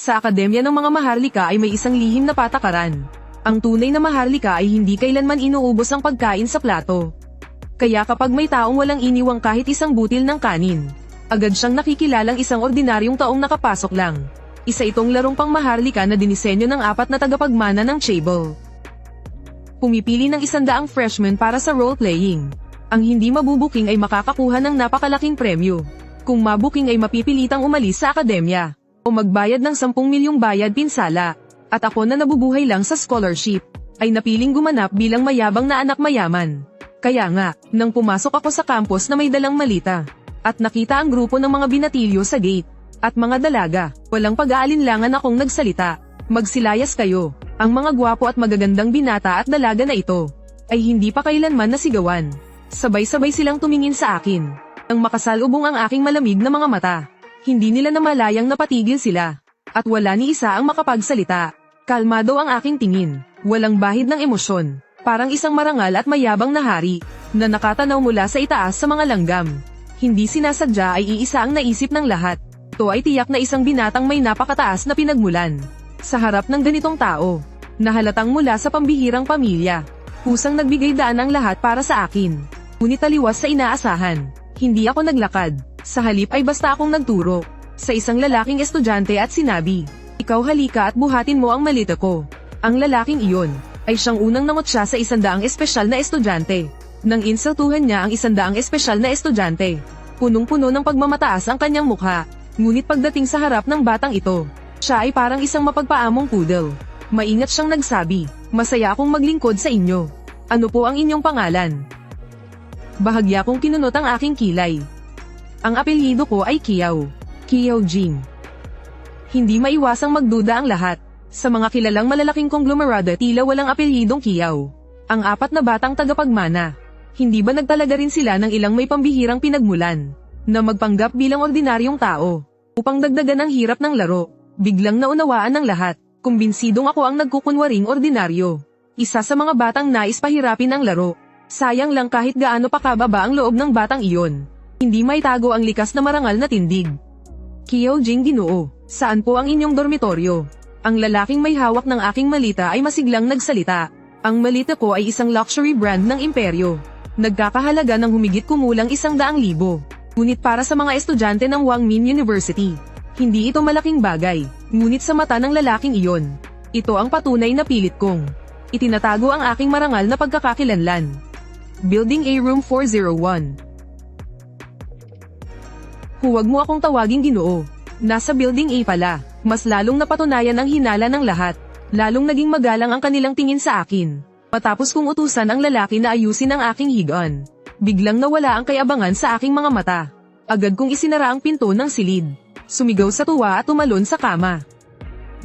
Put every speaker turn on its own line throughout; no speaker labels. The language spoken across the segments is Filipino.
Sa akademya ng mga maharlika ay may isang lihim na patakaran. Ang tunay na maharlika ay hindi kailanman inuubos ang pagkain sa plato. Kaya kapag may taong walang iniwang kahit isang butil ng kanin, agad siyang nakikilalang isang ordinaryong taong nakapasok lang. Isa itong larong pangmaharlika na dinisenyo ng 4 na tagapagmana ng Chable. Pumipili ng 100 freshman para sa role-playing. Ang hindi mabubuking ay makakakuha ng napakalaking premyo. Kung mabuking ay mapipilitang umalis sa akademya o magbayad ng 10 milyong bayad pinsala. At ako na nabubuhay lang sa scholarship, ay napiling gumanap bilang mayabang na anak mayaman. Kaya nga, nang pumasok ako sa campus na may dalang malita, at nakita ang grupo ng mga binatilyo sa gate, at mga dalaga, walang pag-aalinlangan akong nagsalita. Magsilayas kayo, ang mga gwapo at magagandang binata at dalaga na ito, ay hindi pa kailanman nasigawan. Sabay-sabay silang tumingin sa akin. Nang makasalubong ang aking malamig na mga mata, hindi nila namalayang napatigil sila. At wala ni isa ang makapagsalita. Kalmado ang aking tingin, walang bahid ng emosyon, parang isang marangal at mayabang na hari, na nakatanaw mula sa itaas sa mga langgam. Hindi sinasadya ay iisa ang naisip ng lahat. Ito ay tiyak na isang binatang may napakataas na pinagmulan. Sa harap ng ganitong tao, nahalatang mula sa pambihirang pamilya, kusang nagbigay daan ang lahat para sa akin. Ngunit taliwas sa inaasahan, hindi ako naglakad, sa halip ay basta akong nagturo sa isang lalaking estudyante at sinabi, "Ikaw halika at buhatin mo ang malita ko." Ang lalaking iyon, ay siyang unang nangutya sa 100 espesyal na estudyante. Nang insultuhan niya ang 100 espesyal na estudyante, punong-puno ng pagmamataas ang kanyang mukha. Ngunit pagdating sa harap ng batang ito, siya ay parang isang mapagpaamong poodle. Maingat siyang nagsabi, "Masaya akong maglingkod sa inyo. Ano po ang inyong pangalan?" Bahagya kong kinunot ang aking kilay. Ang apelyido ko ay Kiao. Kiao Jing. Hindi maiwasang magduda ang lahat. Sa mga kilalang malalaking konglomerado tila walang apelyidong Kiao. Ang 4 na batang tagapagmana. Hindi ba nagtalaga rin sila ng ilang may pambihirang pinagmulan na magpanggap bilang ordinaryong tao upang dagdagan ang hirap ng laro? Biglang naunawaan ng lahat. Kumbinsidong ako ang nagkukunwaring ordinaryo. Isa sa mga batang nais pahirapin ang laro. Sayang lang kahit gaano pa kababa ang loob ng batang iyon. Hindi maitago ang likas na marangal na tindig. Kiao Jing, Ginoo, saan po ang inyong dormitoryo? Ang lalaking may hawak ng aking malita ay masiglang nagsalita. Ang malita ko ay isang luxury brand ng imperyo. Nagkakahalaga ng humigit kumulang 100,000. Ngunit para sa mga estudyante ng Wangmin University, hindi ito malaking bagay. Ngunit sa mata ng lalaking iyon, ito ang patunay na pilit kong itinatago ang aking marangal na pagkakakilanlan. Building A Room 401. Huwag mo akong tawaging Ginoo. Nasa Building A pala. Mas lalong napatunayan ang hinala ng lahat. Lalong naging magalang ang kanilang tingin sa akin. Matapos kong utusan ang lalaki na ayusin ang aking higaan, biglang nawala ang kayabangan sa aking mga mata. Agad kong isinara ang pinto ng silid. Sumigaw sa tuwa at tumalon sa kama.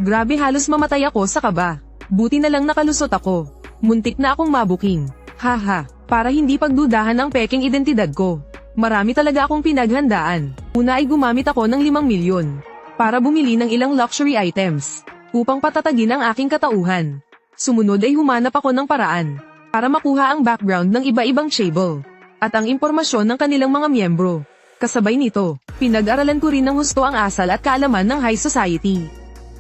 Grabe, halos mamatay ako sa kaba. Buti na lang nakalusot ako. Muntik na akong mabuking. Haha, para hindi pagdudahan ang peking identidad ko. Marami talaga akong pinaghandaan. Una ay gumamit ako ng 5 milyon para bumili ng ilang luxury items upang patatagin ang aking katauhan. Sumunod ay humanap ako ng paraan para makuha ang background ng iba-ibang Chable at ang impormasyon ng kanilang mga miyembro. Kasabay nito, pinag-aralan ko rin ng husto ang asal at kaalaman ng high society.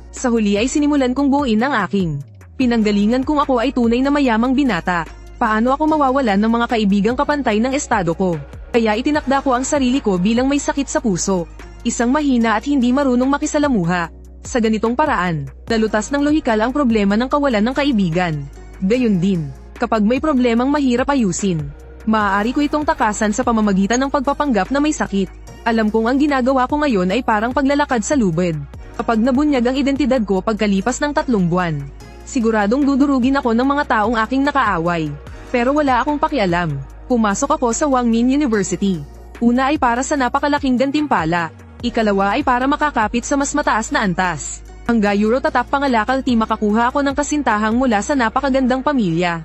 Sa huli ay sinimulan kong buuin ang aking pinanggalingan kung ako ay tunay na mayamang binata. Paano ako mawawalan ng mga kaibigang kapantay ng estado ko? Kaya itinakda ko ang sarili ko bilang may sakit sa puso. Isang mahina at hindi marunong makisalamuha. Sa ganitong paraan, nalutas ng lohikal ang problema ng kawalan ng kaibigan. Gayon din, kapag may problemang mahirap ayusin, maaari ko itong takasan sa pamamagitan ng pagpapanggap na may sakit. Alam kong ang ginagawa ko ngayon ay parang paglalakad sa lubid. Kapag nabunyag ang identidad ko pagkalipas ng 3 buwan, siguradong dudurugin ako ng mga taong aking nakaaway. Pero wala akong pakialam. Pumasok ako sa Wangmin University. Una ay para sa napakalaking gantimpala. Ikalawa ay para makakapit sa mas mataas na antas. Ang Euro Tatap Pangalakal Team, makakuha ako ng kasintahang mula sa napakagandang pamilya.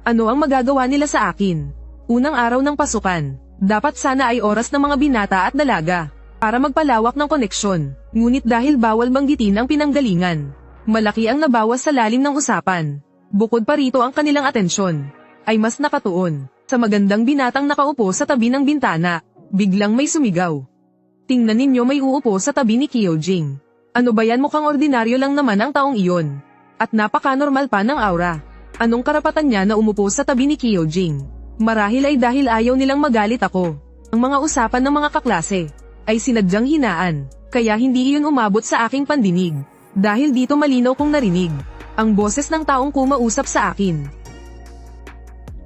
Ano ang magagawa nila sa akin? Unang araw ng pasukan, dapat sana ay oras ng mga binata at dalaga para magpalawak ng koneksyon. Ngunit dahil bawal banggitin ang pinanggalingan, malaki ang nabawas sa lalim ng usapan. Bukod pa rito, ang kanilang atensyon ay mas nakatuon sa magandang binatang nakaupo sa tabi ng bintana. Biglang may sumigaw. Tingnan ninyo, may uupo sa tabi ni Kiao Jing. Ano ba yan, mukhang ordinaryo lang naman ang taong iyon. At napaka-normal pa ng aura. Anong karapatan niya na umupo sa tabi ni Kyojing? Marahil ay dahil ayaw nilang magalit ako. Ang mga usapan ng mga kaklase ay sinadyang hinaan, kaya hindi iyon umabot sa aking pandinig. Dahil dito malinaw kong narinig ang boses ng taong kumausap sa akin.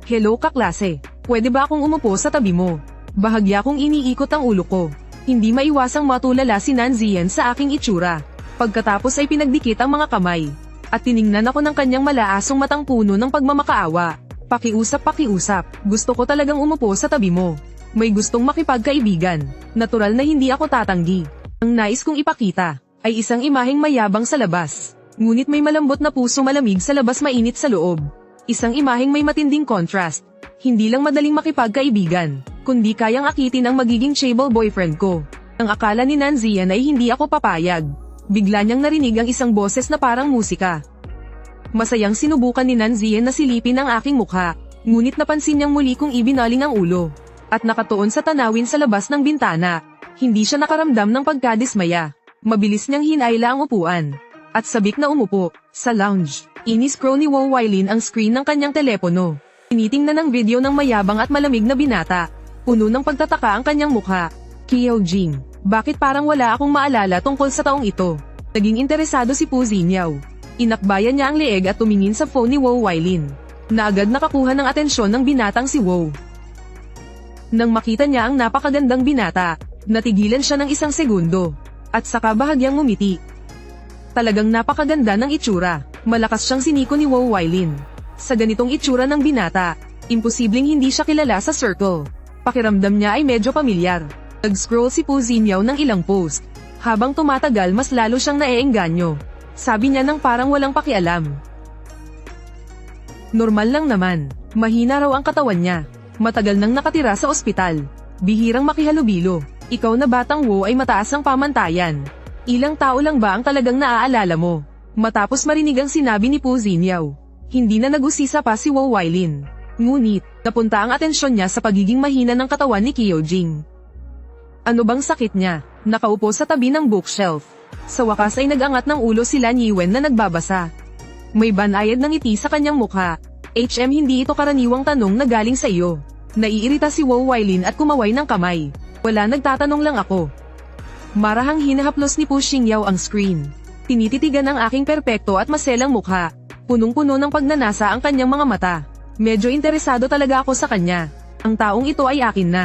Hello kaklase, pwede ba akong umupo sa tabi mo? Bahagya kong iniikot ang ulo ko. Hindi maiwasang matulala si Nanzian sa aking itsura. Pagkatapos ay pinagdikit ang mga kamay. At tiningnan ako ng kanyang malaasong matang puno ng pagmamakaawa. Pakiusap, gusto ko talagang umupo sa tabi mo. May gustong makipagkaibigan. Natural na hindi ako tatanggi. Ang nais kong ipakita ay isang imaheng mayabang sa labas. Ngunit may malambot na puso, malamig sa labas, mainit sa loob. Isang imaheng may matinding contrast. Hindi lang madaling makipagkaibigan, kundi kayang akitin ang magiging stable boyfriend ko. Ang akala ni Nanzian ay hindi ako papayag. Bigla niyang narinig ang isang boses na parang musika. Masayang sinubukan ni Nanzian na silipin ang aking mukha, ngunit napansin niyang muli kong ibinaling ang ulo. At nakatuon sa tanawin sa labas ng bintana. Hindi siya nakaramdam ng pagkadismaya. Mabilis niyang hinayla ang upuan. At sabik na umupo sa lounge. Ini-scroll ni Wo Wailin ang screen ng kanyang telepono. Tinitingnan ang video ng mayabang at malamig na binata. Puno ng pagtataka ang kanyang mukha. Kyojing, bakit parang wala akong maalala tungkol sa taong ito? Naging interesado si Pu Zinyaw. Inakbayan niya ang leeg at tumingin sa phone ni Wo Wailin, na agad nakakuha ng atensyon ng binatang si Wo. Nang makita niya ang napakagandang binata, natigilan siya ng isang segundo. At saka bahagyang ngumiti. Talagang napakaganda ng itsura. Malakas siyang siniko ni Wo Wailin. Sa ganitong itsura ng binata, imposibleng hindi siya kilala sa circle. Pakiramdam niya ay medyo pamilyar. Nag-scroll si Pu Zinyaw ng ilang post. Habang tumatagal, mas lalo siyang naeengganyo. Sabi niya nang parang walang pakialam. Normal lang naman. Mahina raw ang katawan niya. Matagal nang nakatira sa ospital. Bihirang makihalubilo. Ikaw na batang Wo ay mataas ang pamantayan. Ilang tao lang ba ang talagang naaalala mo? Matapos marinig ang sinabi ni Pu Zinyaw, hindi na nag-usisa pa si Wo Wailin. Ngunit, napunta ang atensyon niya sa pagiging mahina ng katawan ni Kyojing. Ano bang sakit niya? Nakaupo sa tabi ng bookshelf. Sa wakas ay nag-angat ng ulo si Lan Yiwen na nagbabasa. May banayad ng ngiti sa kanyang mukha. Hindi ito karaniwang tanong na galing sa iyo. Naiirita si Wo Wailin at kumaway ng kamay. Wala, nagtatanong lang ako. Marahang hinahaplos ni Pu Xingyaw ang screen. Tinititigan ang aking perpekto at maselang mukha. Punong-puno ng pagnanasa ang kanyang mga mata. Medyo interesado talaga ako sa kanya. Ang taong ito ay akin na.